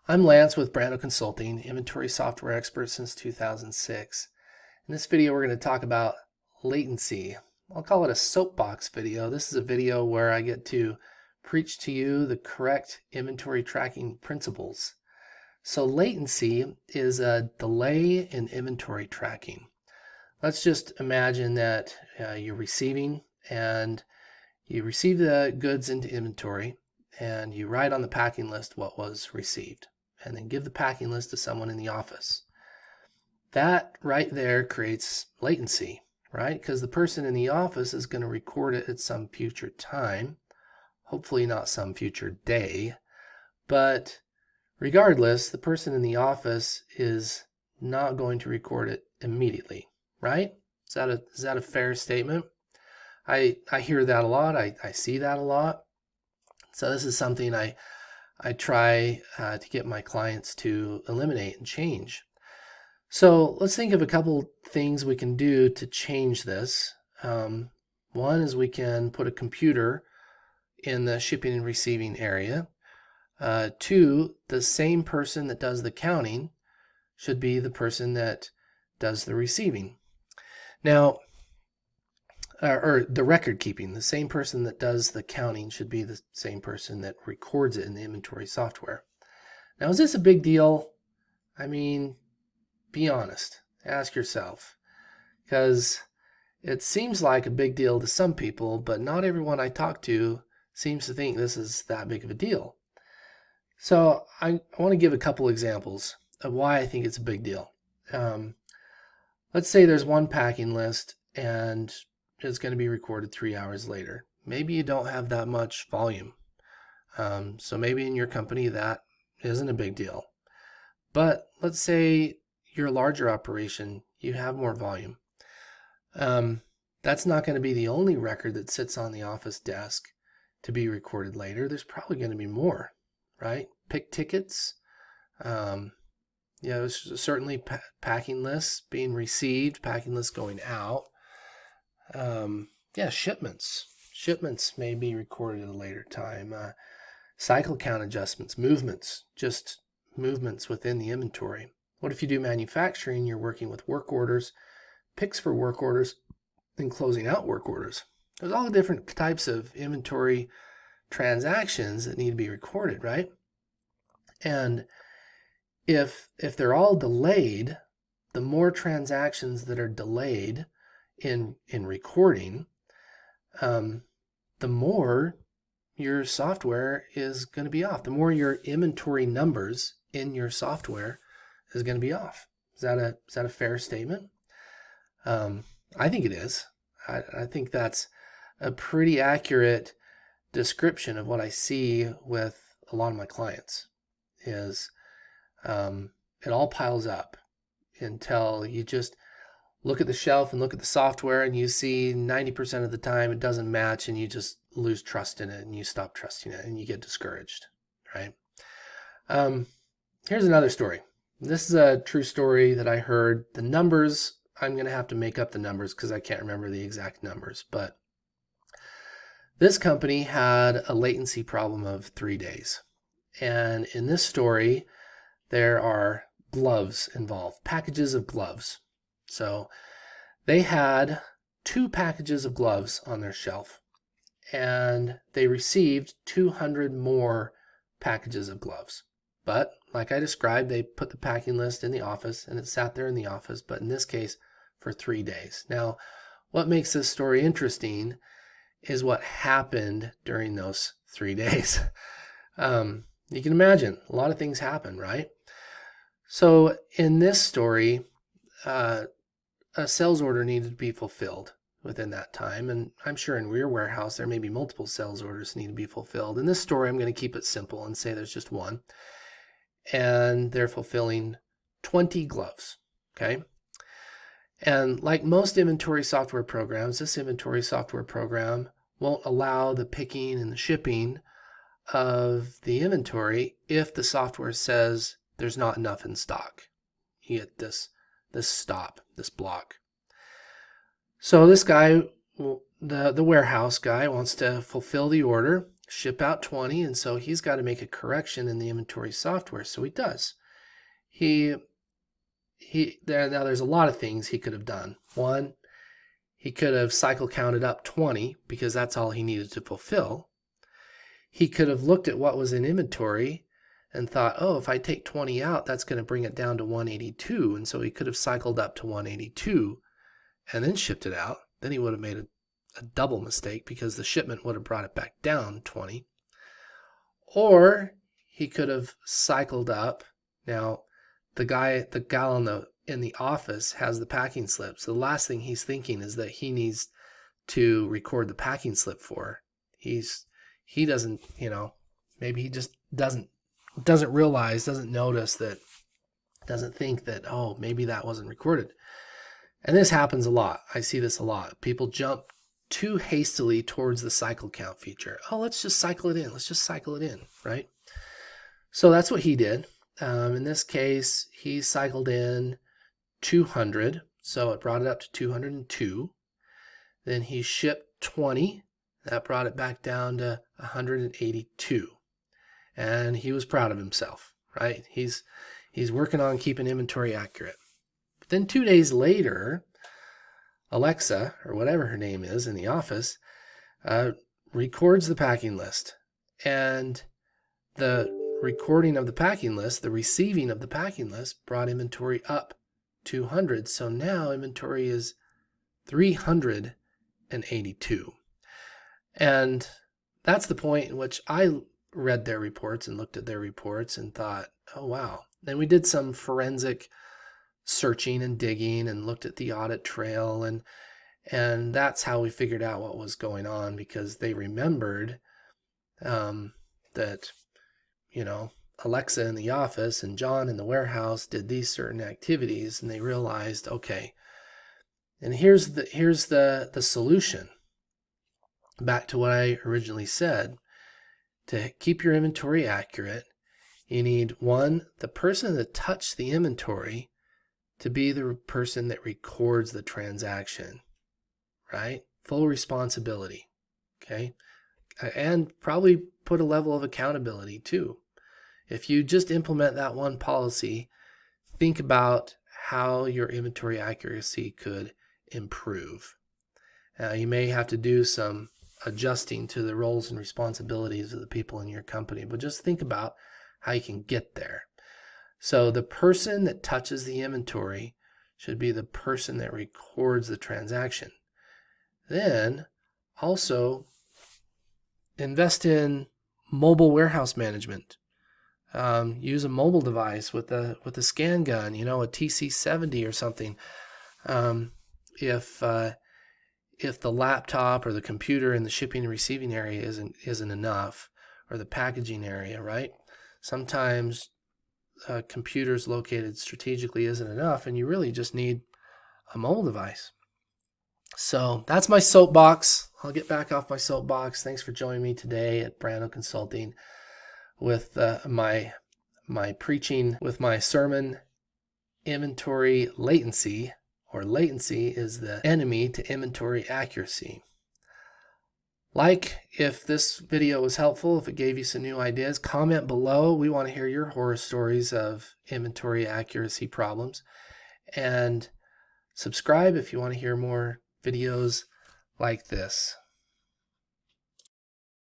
I'm Lance with Brando Consulting, inventory software expert since 2006. In this video, we're going to talk about latency. I'll call it a soapbox video. This is a video where I get to preach to you the correct inventory tracking principles. So latency is a delay in inventory tracking. Let's just imagine that you're receiving and you receive the goods into inventory and you write on the packing list what was received and then give the packing list to someone in the office. That right there creates latency, right? Because the person in the office is going to record it at some future time, hopefully not some future day, but regardless, the person in the office is not going to record it immediately, right? Is that a fair statement? I hear that a lot. I see that a lot. So this is something I try to get my clients to eliminate and change. So let's think of a couple things we can do to change this. One is we can put a computer in the shipping and receiving area. Two, the same person that does the counting should be the person that does the receiving. Now, or the record keeping, the same person that does the counting should be the same person that records it in the inventory software. Now, is this a big deal? I mean, be honest. Ask yourself. Because it seems like a big deal to some people, but not everyone I talk to seems to think this is that big of a deal. So I want to give a couple examples of why I think it's a big deal. Let's say there's one packing list and it's going to be recorded 3 hours later. Maybe you don't have that much volume. So maybe in your company that isn't a big deal. But let's say you're a larger operation, you have more volume. That's not going to be the only record that sits on the office desk to be recorded later. There's probably going to be more, right? Pick tickets. Certainly packing lists being received, packing lists going out. Shipments. Shipments may be recorded at a later time. Cycle count adjustments, movements, just movements within the inventory. What if you do manufacturing? You're working with work orders, picks for work orders, and closing out work orders. There's all the different types of inventory transactions that need to be recorded, right? And if they're all delayed, the more transactions that are delayed in recording, the more your software is going to be off. The more your inventory numbers in your software is going to be off. Is that a fair statement? I think it is. I think that's a pretty accurate description of what I see with a lot of my clients. Is it all piles up until you just look at the shelf and look at the software and you see 90% of the time it doesn't match and you just lose trust in it and you stop trusting it and you get discouraged, right? Here's another story. This is a true story that I heard. The numbers, I'm going to have to make up the numbers because I can't remember the exact numbers, but this company had a latency problem of 3 days. And in this story, there are gloves involved, packages of gloves. So they had 2 packages of gloves on their shelf and they received 200 more packages of gloves. But like I described, they put the packing list in the office and it sat there in the office, but in this case for 3 days. Now, what makes this story interesting is what happened during those 3 days. You can imagine a lot of things happen, right? So in this story, a sales order needed to be fulfilled within that time. And I'm sure in your warehouse, there may be multiple sales orders need to be fulfilled. In this story, I'm going to keep it simple and say there's just one. And they're fulfilling 20 gloves, okay? And like most inventory software programs, this inventory software program won't allow the picking and the shipping of the inventory if the software says there's not enough in stock. You get this stop, this block. So this guy, the warehouse guy, wants to fulfill the order. ship out 20, and so he's got to make a correction in the inventory software. So he does. Now there's a lot of things he could have done. One, he could have cycle counted up 20 because that's all he needed to fulfill. He could have looked at what was in inventory and thought, oh, if I take 20 out, that's going to bring it down to 182. And so he could have cycled up to 182 and then shipped it out. Then he would have made a double mistake because the shipment would have brought it back down 20. Or he could have cycled up. Now, the gal in the office has the packing slip. So the last thing he's thinking is that he needs to record the packing slip for. He doesn't, maybe he just doesn't realize, doesn't notice that, doesn't think that, oh, maybe that wasn't recorded. And this happens a lot. I see this a lot. People jump too hastily towards the cycle count feature. Oh, let's just cycle it in. Let's just cycle it in, right? So that's what he did. In this case, he cycled in 200. So it brought it up to 202. Then he shipped 20. That brought it back down to 182. And he was proud of himself, right? He's working on keeping inventory accurate. But then 2 days later, Alexa, or whatever her name is in the office, records the packing list. And the recording of the packing list, the receiving of the packing list, brought inventory up 200. So now inventory is 382. And that's the point in which I read their reports and looked at their reports and thought, oh, wow. Then we did some forensic searching and digging and looked at the audit trail. And that's how we figured out what was going on, because they remembered that, Alexa in the office and John in the warehouse did these certain activities, and they realized, okay, and here's the solution. Back to what I originally said, to keep your inventory accurate, you need, one, the person that touched the inventory to be the person that records the transaction, right? Full responsibility, okay? And probably put a level of accountability too. If you just implement that one policy, think about how your inventory accuracy could improve. You may have to do some adjusting to the roles and responsibilities of the people in your company, but just think about how you can get there. So the person that touches the inventory should be the person that records the transaction. Then also invest in mobile warehouse management. Use a mobile device with a scan gun, a TC70 or something. If the laptop or the computer in the shipping and receiving area isn't enough, or the packaging area, right? Sometimes computers located strategically isn't enough, and you really just need a mobile device. So that's my soapbox. I'll get back off my soapbox. Thanks for joining me today at Brando Consulting with my preaching, with my sermon, Inventory Latency, or latency is the enemy to inventory accuracy. If this video was helpful, if it gave you some new ideas, comment below. We want to hear your horror stories of inventory accuracy problems. And subscribe if you want to hear more videos like this.